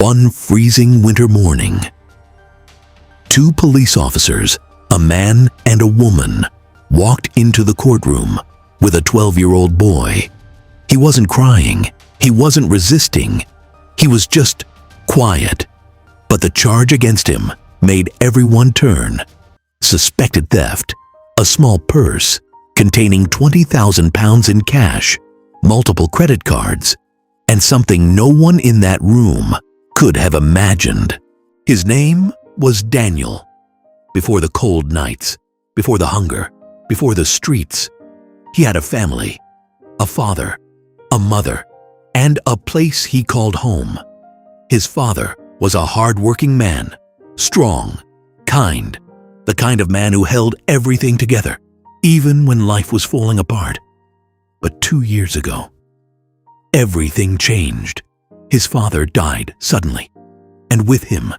One freezing winter morning, two police officers, a man and a woman, walked into the courtroom with a 12-year-old boy. He wasn't crying, he wasn't resisting, he was just quiet. But the charge against him made everyone turn. Suspected theft, a small purse containing 20,000 pounds in cash, multiple credit cards, and something no one in that room could have imagined. His name was Daniel. Before the cold nights, before the hunger, before the streets, he had a family, a father, a mother, and a place he called home. His father was a hard-working man, strong, kind, the kind of man who held everything together, even when life was falling apart. But 2 years ago, everything changed. His father died suddenly, and with him,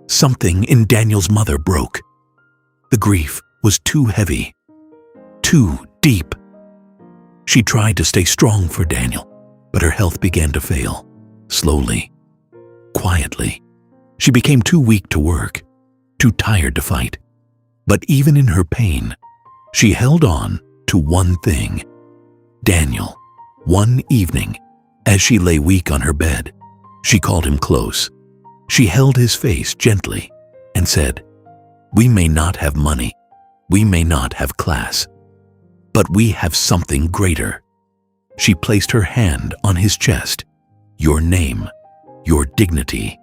something in Daniel's mother broke. The grief was too heavy, too deep. She tried to stay strong for Daniel, but her health began to fail, slowly, quietly. She became too weak to work, too tired to fight. But even in her pain, she held on to one thing. Daniel. One evening, as she lay weak on her bed, she called him close. She held his face gently and said, "We may not have money, we may not have class, but we have something greater." She placed her hand on his chest. "Your name, your dignity,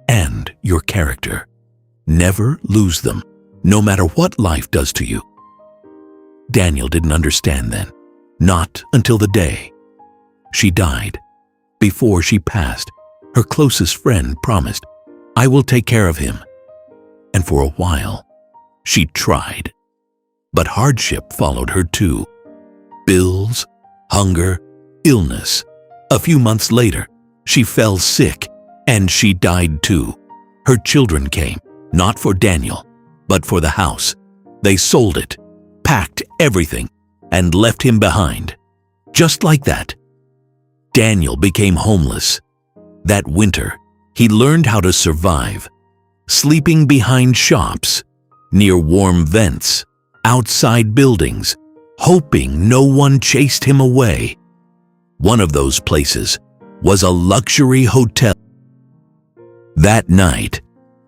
and your character. Never lose them, no matter what life does to you." Daniel didn't understand then, not until the day she died. Before she passed, her closest friend promised, "I will take care of him." And for a while, she tried. But hardship followed her too. Bills, hunger, illness. A few months later, she fell sick, and she died too. Her children came, not for Daniel, but for the house. They sold it, packed everything, and left him behind. Just like that, Daniel became homeless. That winter, he learned how to survive, sleeping behind shops, near warm vents, outside buildings, hoping no one chased him away. One of those places was a luxury hotel. That night,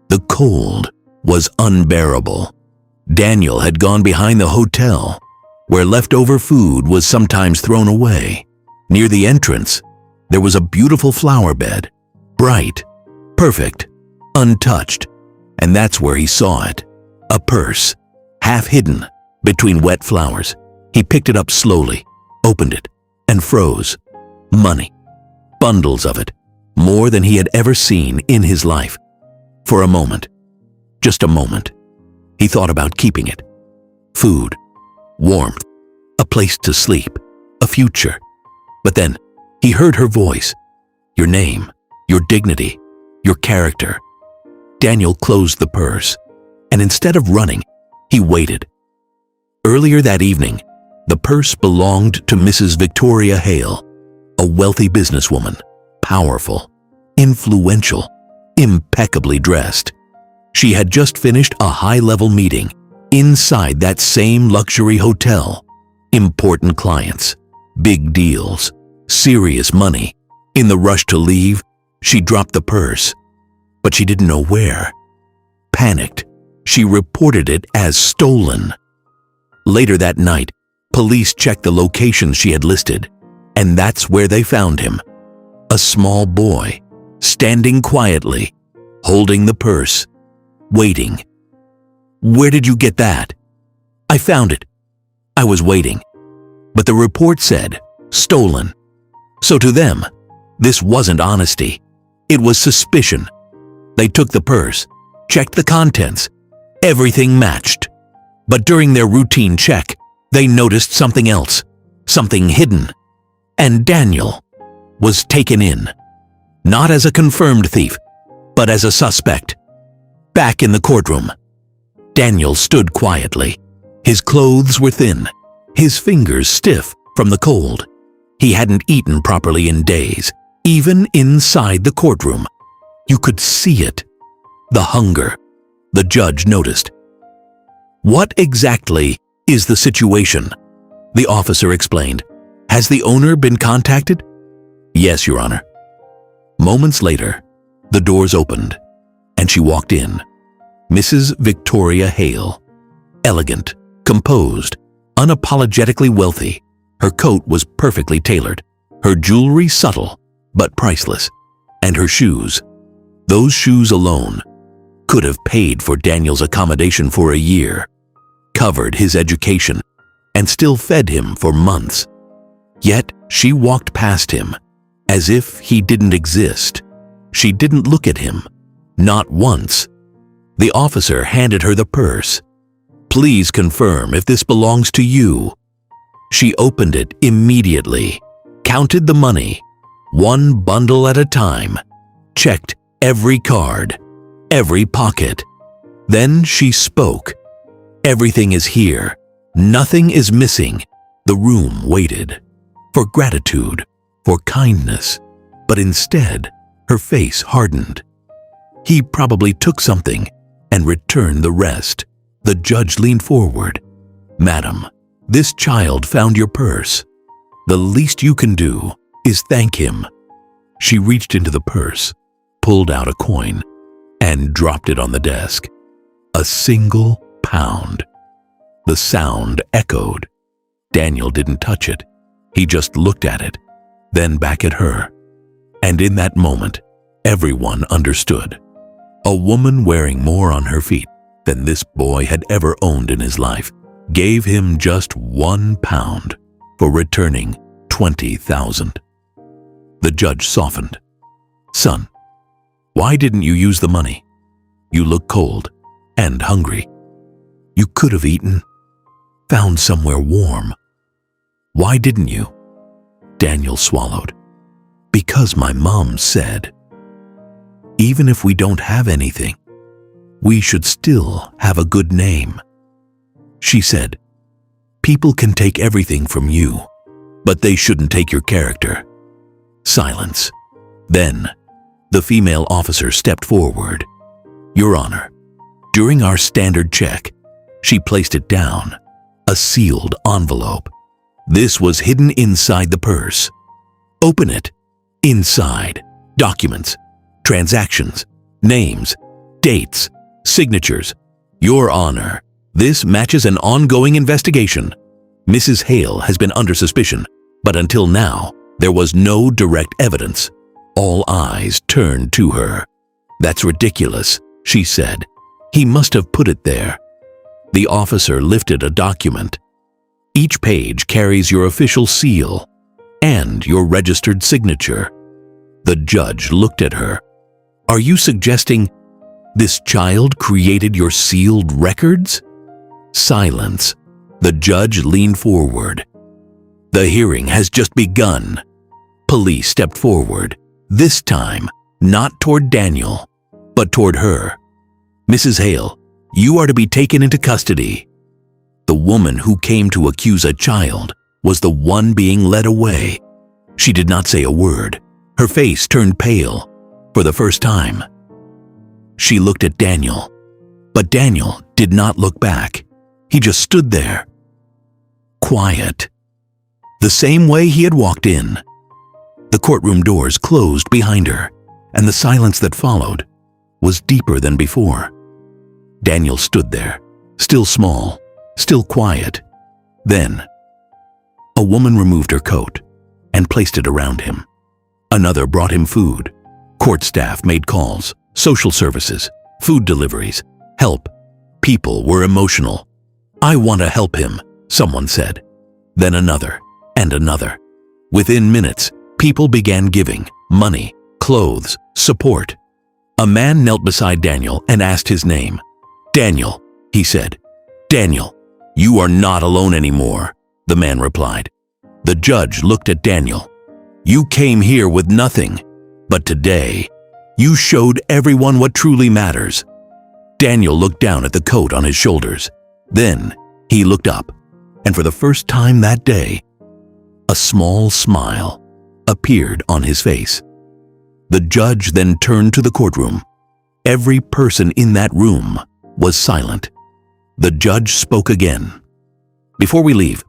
the cold was unbearable. Daniel had gone behind the hotel, where leftover food was sometimes thrown away. Near the entrance, there was a beautiful flower bed, bright, perfect, untouched, and that's where he saw it. A purse, half hidden between wet flowers. He picked it up slowly, opened it, and froze. Money, bundles of it, more than he had ever seen in his life. For a moment, just a moment, he thought about keeping it. Food, warmth, a place to sleep, a future. But then he heard her voice. Your name, your dignity, your character. Daniel closed the purse, and instead of running, he waited. Earlier that evening, the purse belonged to Mrs. Victoria Hale, a wealthy businesswoman, powerful, influential, impeccably dressed. She had just finished a high-level meeting inside that same luxury hotel. Important clients, big deals, serious money. In the rush to leave, she dropped the purse, but she didn't know where. Panicked, she reported it as stolen. Later that night, police checked the locations she had listed, and that's where they found him. A small boy, standing quietly, holding the purse, waiting. "Where did you get that?" "I found it. I was waiting." But the report said, stolen. So to them, this wasn't honesty. It was suspicion. They took the purse, checked the contents. Everything matched. But during their routine check, they noticed something else, something hidden. And Daniel was taken in, not as a confirmed thief, but as a suspect. Back in the courtroom, Daniel stood quietly. His clothes were thin, his fingers stiff from the cold. He hadn't eaten properly in days, even inside the courtroom. You could see it. The hunger. The judge noticed. "What exactly is the situation?" The officer explained. "Has the owner been contacted?" "Yes, Your Honor." Moments later, the doors opened, and she walked in. Mrs. Victoria Hale. Elegant, composed, unapologetically wealthy. Her coat was perfectly tailored, her jewelry subtle but priceless, and her shoes. Those shoes alone could have paid for Daniel's accommodation for a year, covered his education, and still fed him for months. Yet she walked past him as if he didn't exist. She didn't look at him, not once. The officer handed her the purse. "Please confirm if this belongs to you." She opened it immediately, counted the money, one bundle at a time, checked every card, every pocket. Then she spoke. "Everything is here. Nothing is missing." The room waited for gratitude, for kindness, but instead her face hardened. "He probably took something and returned the rest." The judge leaned forward. "Madam, this child found your purse. The least you can do is thank him." She reached into the purse, pulled out a coin, and dropped it on the desk. A single pound. The sound echoed. Daniel didn't touch it. He just looked at it, then back at her. And in that moment, everyone understood. A woman wearing more on her feet than this boy had ever owned in his life gave him just £1 for returning 20,000. The judge softened. "Son, why didn't you use the money? You look cold and hungry. You could have eaten, found somewhere warm. Why didn't you?" Daniel swallowed. "Because my mom said, even if we don't have anything, we should still have a good name. She said, people can take everything from you, but they shouldn't take your character." Silence. Then, the female officer stepped forward. "Your Honor, during our standard check," she placed it down, a sealed envelope. "This was hidden inside the purse. Open it. Inside, documents, transactions, names, dates, signatures. Your Honor, this matches an ongoing investigation. Mrs. Hale has been under suspicion, but until now, there was no direct evidence." All eyes turned to her. "That's ridiculous," she said. "He must have put it there." The officer lifted a document. "Each page carries your official seal and your registered signature." The judge looked at her. "Are you suggesting this child created your sealed records?" Silence. The judge leaned forward. "The hearing has just begun." Police stepped forward, this time not toward Daniel, but toward her. "Mrs. Hale, you are to be taken into custody." The woman who came to accuse a child was the one being led away. She did not say a word. Her face turned pale for the first time. She looked at Daniel, but Daniel did not look back. He just stood there, quiet, the same way he had walked in. The courtroom doors closed behind her, and the silence that followed was deeper than before. Daniel stood there, still small, still quiet. Then, a woman removed her coat and placed it around him. Another brought him food. Court staff made calls, social services, food deliveries, help. People were emotional. "I want to help him," someone said. Then another and another. Within minutes, people began giving money, clothes, support. A man knelt beside Daniel and asked his name. "Daniel," he said. "Daniel, you are not alone anymore," the man replied. The judge looked at Daniel. "You came here with nothing, but today, you showed everyone what truly matters." Daniel looked down at the coat on his shoulders. Then he looked up, and for the first time that day, a small smile appeared on his face. The judge then turned to the courtroom. Every person in that room was silent. The judge spoke again. "Before we leave,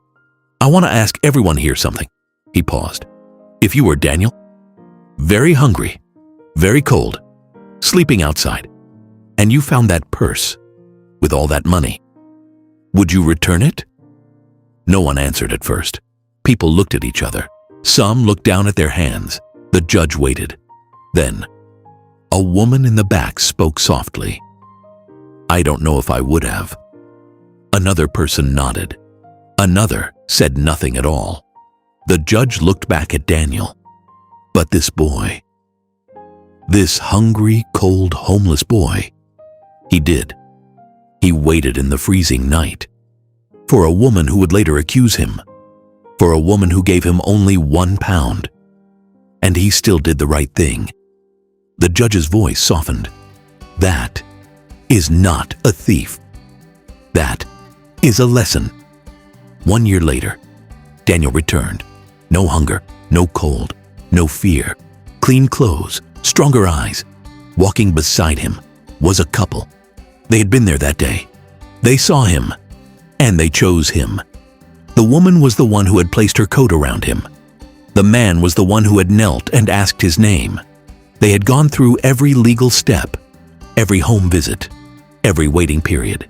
I want to ask everyone here something." He paused. "If you were Daniel, very hungry, very cold, sleeping outside, and you found that purse with all that money, would you return it?" No one answered at first. People looked at each other. Some looked down at their hands. The judge waited. Then, a woman in the back spoke softly. "I don't know if I would have." Another person nodded. Another said nothing at all. The judge looked back at Daniel. But this boy, this hungry, cold, homeless boy, he did. He waited in the freezing night for a woman who would later accuse him, for a woman who gave him only £1. And he still did the right thing. The judge's voice softened. "That is not a thief. That is a lesson." 1 year later, Daniel returned. No hunger, no cold, no fear. Clean clothes, stronger eyes. Walking beside him was a couple. They had been there that day. They saw him, and they chose him. The woman was the one who had placed her coat around him. The man was the one who had knelt and asked his name. They had gone through every legal step, every home visit, every waiting period.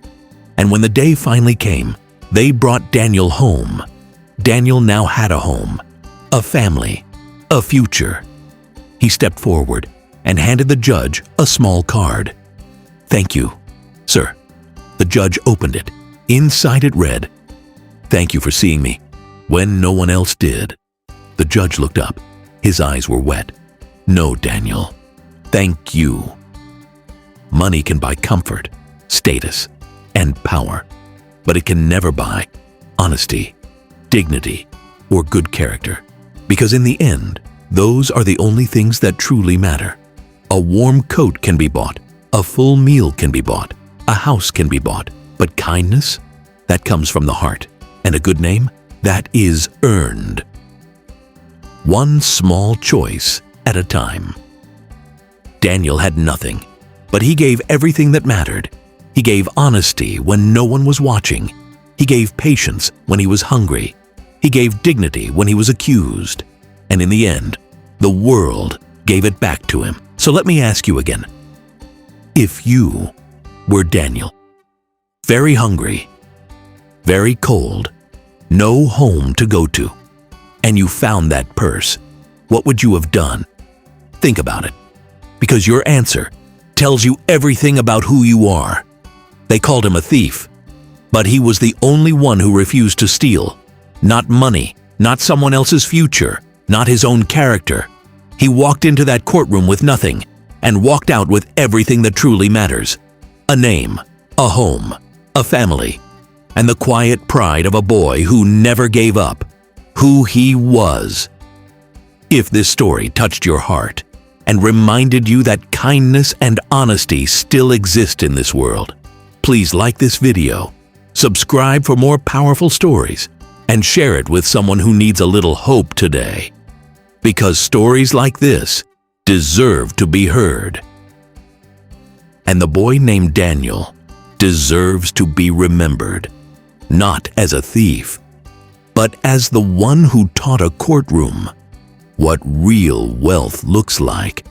And when the day finally came, they brought Daniel home. Daniel now had a home, a family, a future. He stepped forward and handed the judge a small card. "Thank you, sir." The judge opened it. Inside it read, "Thank you for seeing me when no one else did." The judge looked up. His eyes were wet. "No, Daniel. Thank you." Money can buy comfort, status, and power, but it can never buy honesty, dignity, or good character. Because in the end, those are the only things that truly matter. A warm coat can be bought, a full meal can be bought, a house can be bought, but kindness, that comes from the heart, and a good name, that is earned. One small choice at a time. Daniel had nothing, but he gave everything that mattered. He gave honesty when no one was watching. He gave patience when he was hungry. He gave dignity when he was accused. And in the end, the world gave it back to him. So let me ask you again. If you were Daniel, very hungry, very cold, no home to go to, and you found that purse, what would you have done? Think about it, because your answer tells you everything about who you are. They called him a thief, but he was the only one who refused to steal. Not money, not someone else's future, not his own character. He walked into that courtroom with nothing and walked out with everything that truly matters. A name, a home, a family, and the quiet pride of a boy who never gave up, who he was. If this story touched your heart and reminded you that kindness and honesty still exist in this world, please like this video, subscribe for more powerful stories, and share it with someone who needs a little hope today. Because stories like this deserve to be heard. And the boy named Daniel deserves to be remembered, not as a thief, but as the one who taught a courtroom what real wealth looks like.